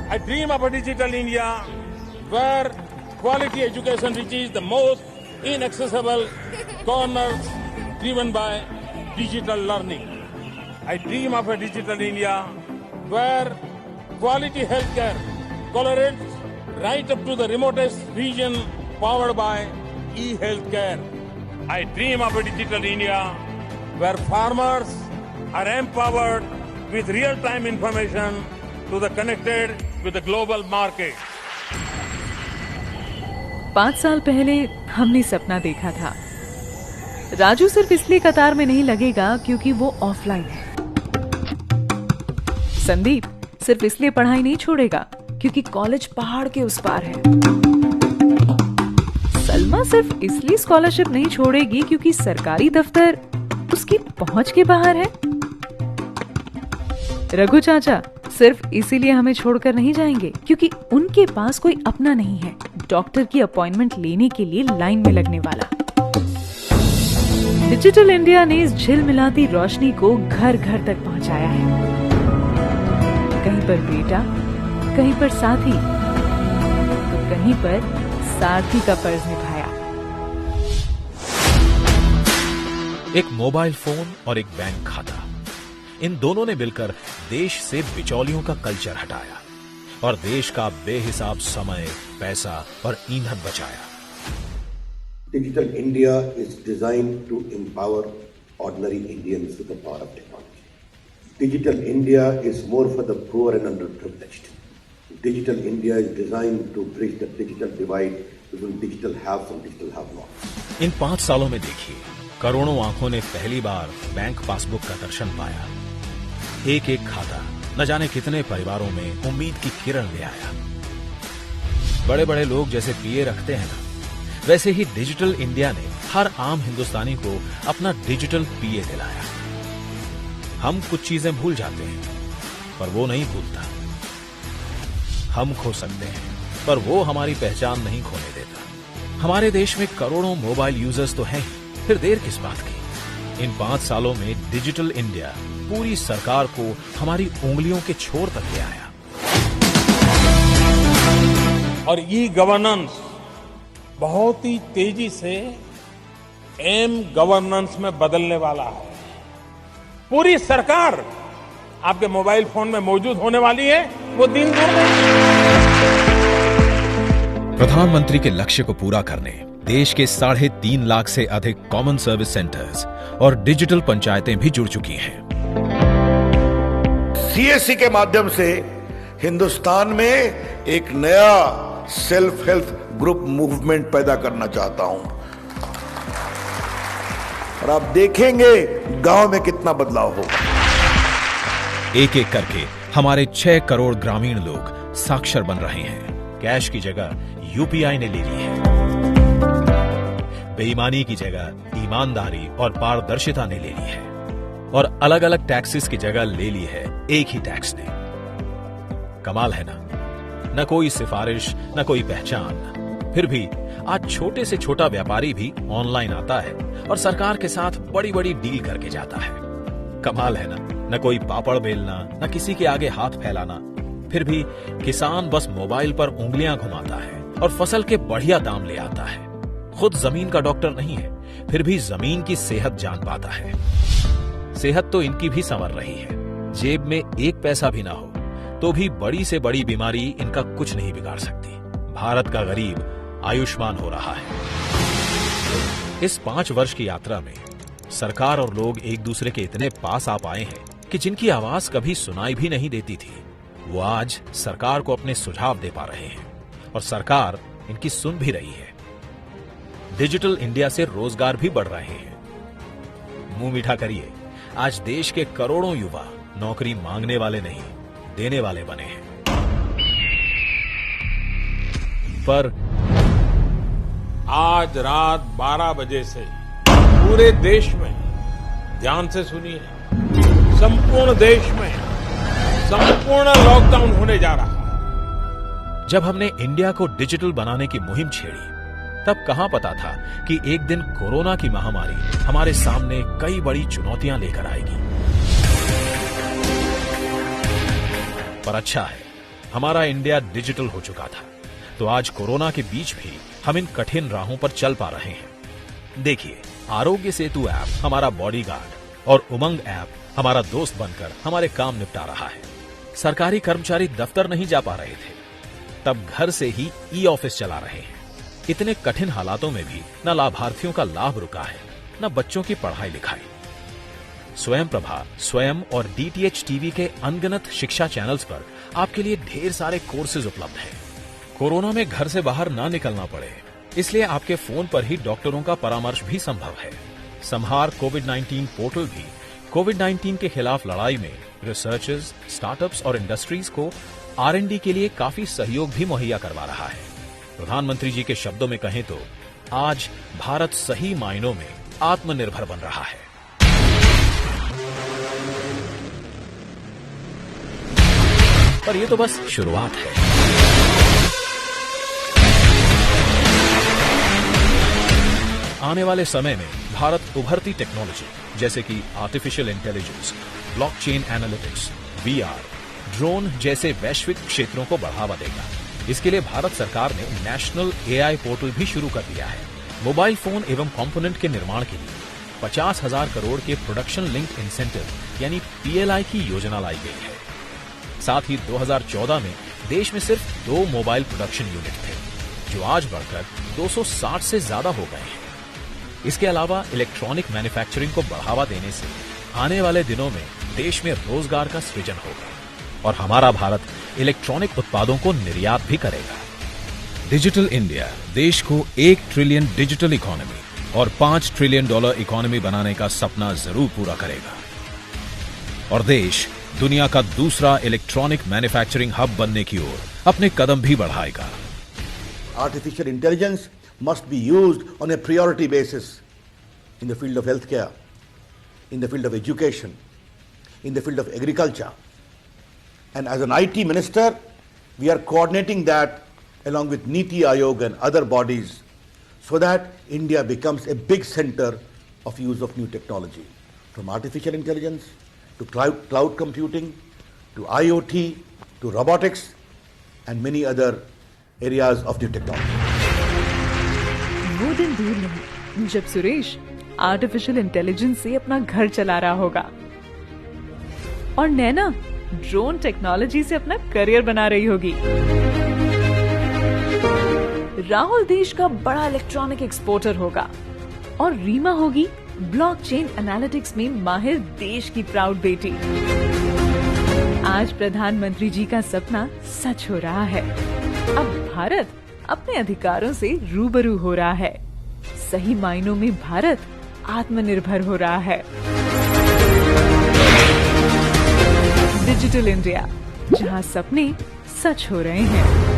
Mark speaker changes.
Speaker 1: I dream of a digital India where quality education reaches the most inaccessible corners driven by digital learning. I dream of a digital India where quality healthcare collaborates right up to the remotest region powered by e-healthcare. I dream of a digital India where farmers are empowered with real-time information to the connected with the global market.
Speaker 2: 5 साल पहले हमने सपना देखा था, राजू सिर्फ इसलिए कतार में नहीं लगेगा क्योंकि वो ऑफलाइन है। संदीप सिर्फ इसलिए पढ़ाई नहीं छोड़ेगा क्योंकि कॉलेज पहाड़ के उस पार है। सलमा सिर्फ इसलिए स्कॉलरशिप नहीं छोड़ेगी क्योंकि सरकारी दफ्तर उसकी पहुंच के बाहर है। रघु चाचा सिर्फ इसीलिए हमें छोड़कर नहीं जाएंगे क्योंकि उनके पास कोई अपना नहीं है डॉक्टर की अपॉइंटमेंट लेने के लिए लाइन में लगने वाला। डिजिटल इंडिया ने इस झिलमिलाती रोशनी को घर घर तक पहुंचाया है। कहीं पर बेटा, कहीं पर साथी, तो कहीं पर सारथी का फर्ज निभाया।
Speaker 3: एक मोबाइल फोन और एक बैंक खाता, इन दोनों ने मिलकर देश से बिचौलियों का कल्चर हटाया और देश का बेहिसाब समय, पैसा और ईंधन बचाया।
Speaker 4: Digital India is designed to empower ordinary Indians with the power of technology. Digital India is more for the poor and underprivileged. Digital India is designed to bridge the digital divide between digital haves and digital have-nots.
Speaker 3: इन 5 सालों में देखिए, करोड़ों आंखों ने पहली बार bank passbook का दर्शन पाया। एक एक खाता न जाने कितने परिवारों में उम्मीद की किरण ले आया। बड़े बड़े लोग जैसे पीए रखते हैं ना, वैसे ही डिजिटल इंडिया ने हर आम हिंदुस्तानी को अपना डिजिटल पीए दिलाया। हम कुछ चीजें भूल जाते हैं, पर वो नहीं भूलता। हम खो सकते हैं, पर वो हमारी पहचान नहीं खोने देता। हमारे देश में करोड़ों मोबाइल यूजर्स तो हैं ही, फिर देर किस बात की। इन 5 सालों में डिजिटल इंडिया पूरी सरकार को हमारी उंगलियों के छोर तक ले आया।
Speaker 1: और ई गवर्नेंस बहुत ही तेजी से एम गवर्नेंस में बदलने वाला है। पूरी सरकार आपके मोबाइल फोन में मौजूद होने वाली है, वो दिन दूर नहीं।
Speaker 3: प्रधानमंत्री के लक्ष्य को पूरा करने देश के 3.5 लाख से अधिक कॉमन सर्विस सेंटर्स और डिजिटल पंचायतें भी जुड़ चुकी हैं।
Speaker 5: सीएससी के माध्यम से हिंदुस्तान में एक नया सेल्फ हेल्प ग्रुप मूवमेंट पैदा करना चाहता हूं और आप देखेंगे गांव में कितना बदलाव होगा।
Speaker 3: एक एक करके हमारे 6 करोड़ ग्रामीण लोग साक्षर बन रहे हैं। कैश की जगह यूपीआई ने ले ली है। बेईमानी की जगह ईमानदारी और पारदर्शिता ने ले ली है और अलग अलग टैक्सेस की जगह ले ली है एक ही टैक्स ने। कमाल है ना? न कोई सिफारिश, न कोई पहचान, फिर भी आज छोटे से छोटा व्यापारी भी ऑनलाइन आता है और सरकार के साथ बड़ी बड़ी डील करके जाता है। कमाल है ना? न कोई पापड़ बेलना, न किसी के आगे हाथ फैलाना, फिर भी किसान बस मोबाइल पर उंगलियां घुमाता है और फसल के बढ़िया दाम ले आता है। खुद जमीन का डॉक्टर नहीं है, फिर भी जमीन की सेहत जान पाता है। सेहत तो इनकी भी संवर रही है। जेब में 1 पैसा भी ना हो तो भी बड़ी से बड़ी बीमारी इनका कुछ नहीं बिगाड़ सकती। भारत का गरीब आयुष्मान हो रहा है। इस 5 वर्ष की यात्रा में सरकार और लोग एक दूसरे के इतने पास आ पाए हैं कि जिनकी आवाज कभी सुनाई भी नहीं देती थी, वो आज सरकार को अपने सुझाव दे पा रहे हैं और सरकार इनकी सुन भी रही है। डिजिटल इंडिया से रोजगार भी बढ़ रहे हैं। मुंह मीठा करिए, आज देश के करोड़ों युवा नौकरी मांगने वाले नहीं, देने वाले बने हैं। पर
Speaker 1: आज रात 12 बजे से पूरे देश में, ध्यान से सुनिए, संपूर्ण देश में संपूर्ण लॉकडाउन होने जा रहा है।
Speaker 3: जब हमने इंडिया को डिजिटल बनाने की मुहिम छेड़ी, तब कहां पता था कि एक दिन कोरोना की महामारी हमारे सामने कई बड़ी चुनौतियां लेकर आएगी। पर अच्छा है, हमारा इंडिया डिजिटल हो चुका था, तो आज कोरोना के बीच भी हम इन कठिन राहों पर चल पा रहे हैं। देखिए, आरोग्य सेतु ऐप हमारा बॉडीगार्ड और उमंग ऐप हमारा दोस्त बनकर हमारे काम निपटा रहा है। सरकारी कर्मचारी दफ्तर नहीं जा पा रहे थे, तब घर से ही ई ऑफिस चला रहे हैं। इतने कठिन हालातों में भी न लाभार्थियों का लाभ रुका है, न बच्चों की पढ़ाई लिखाई। स्वयं प्रभा, स्वयं और डीटीएच टीवी के अनगिनत शिक्षा चैनल्स पर आपके लिए ढेर सारे कोर्सेज उपलब्ध हैं। कोरोना में घर से बाहर ना निकलना पड़े, इसलिए आपके फोन पर ही डॉक्टरों का परामर्श भी संभव है। संहार कोविड-19 पोर्टल भी कोविड-19 के खिलाफ लड़ाई में रिसर्चर्स, स्टार्टअप्स और इंडस्ट्रीज को R&D के लिए काफी सहयोग भी मुहैया करवा रहा है। प्रधानमंत्री जी के शब्दों में कहें तो आज भारत सही मायनों में आत्मनिर्भर बन रहा है। पर ये तो बस शुरुआत है। आने वाले समय में भारत उभरती टेक्नोलॉजी जैसे कि artificial intelligence, blockchain analytics, VR, drone जैसे वैश्विक क्षेत्रों को बढ़ावा देगा। इसके लिए भारत सरकार ने नेशनल AI पोर्टल भी शुरू कर दिया है। मोबाइल फोन एवं कंपोनेंट के निर्माण के लिए 50,000 करोड़ के प्रोडक्शन लिंक्ड इंसेंटिव यानी PLI की योजना लाई गई है। साथ ही 2014 में देश में सिर्फ 2 मोबाइल प्रोडक्शन यूनिट थे, जो आज बढ़कर 260 से ज्यादा हो गए हैं। इसके अलावा इलेक्ट्रॉनिक मैन्युफैक्चरिंग को बढ़ावा देने से आने वाले दिनों में देश में रोजगार का सृजन होगा और हमारा भारत इलेक्ट्रॉनिक उत्पादों को निर्यात भी करेगा। डिजिटल इंडिया देश को 1 ट्रिलियन डिजिटल इकोनॉमी और $5 ट्रिलियन इकोनॉमी बनाने का सपना जरूर पूरा करेगा और देश दुनिया का दूसरा इलेक्ट्रॉनिक मैन्युफैक्चरिंग हब बनने की ओर अपने कदम भी बढ़ाएगा।
Speaker 5: Artificial intelligence must be used on a priority basis in the field of healthcare, in the field of education, in the field of agriculture. And as an IT minister, we are coordinating that along with NITI Aayog and other bodies so that India becomes a big center of use of new technology, from artificial intelligence to cloud computing, to IoT, to robotics and many other areas of new technology.
Speaker 2: वो दिन दूर नहीं जब Suresh artificial intelligence से अपना घर चला रहा होगा और नैना ड्रोन टेक्नोलॉजी से अपना करियर बना रही होगी। राहुल देश का बड़ा इलेक्ट्रॉनिक एक्सपोर्टर होगा और रीमा होगी ब्लॉकचेन एनालिटिक्स में माहिर देश की प्राउड बेटी। आज प्रधानमंत्री जी का सपना सच हो रहा है। अब भारत अपने अधिकारों से रूबरू हो रहा है। सही मायनों में भारत आत्मनिर्भर हो रहा है। डिजिटल इंडिया, जहां सपने सच हो रहे हैं।